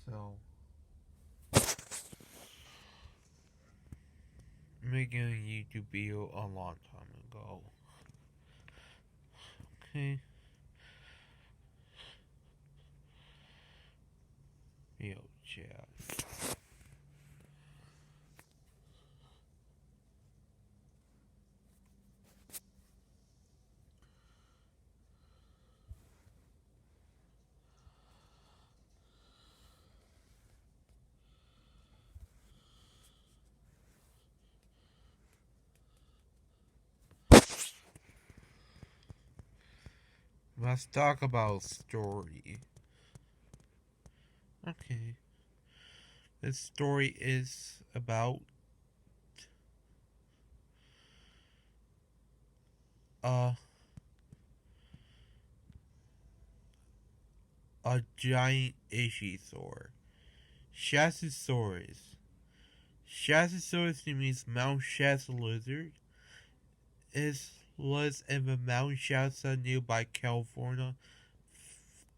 So, making a YouTube video a long time ago. Okay. Yo, chat. Let's talk about story. Okay. This story is about a giant ichthyosaur. Shastasaurus. Shastasaurus means Mount Shasta lizard. Was in the Mount Shasta nearby California.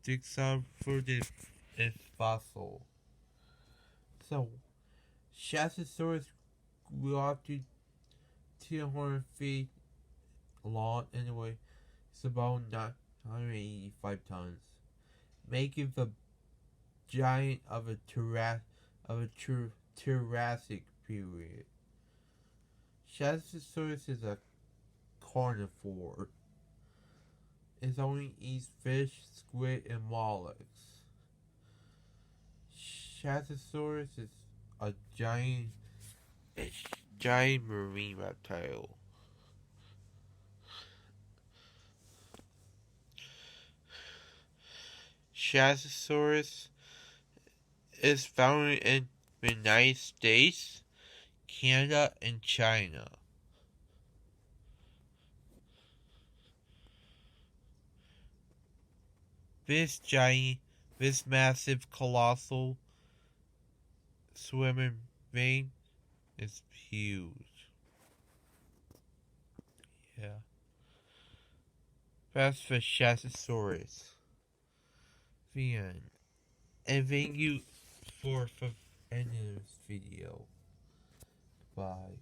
Discovered its fossil. So, Shastasaurus grew up to 200 feet long. Anyway, it's about 985 tons, making the giant of a Jurassic period. Shastasaurus is a carnivore. It only eats fish, squid, and mollusks. Shastasaurus is a giant marine reptile. Shastasaurus is found in the United States, Canada, and China. This massive, colossal swimming vein is huge. Yeah. That's for Shastasaurus. The end. And thank you for ending this video. Bye.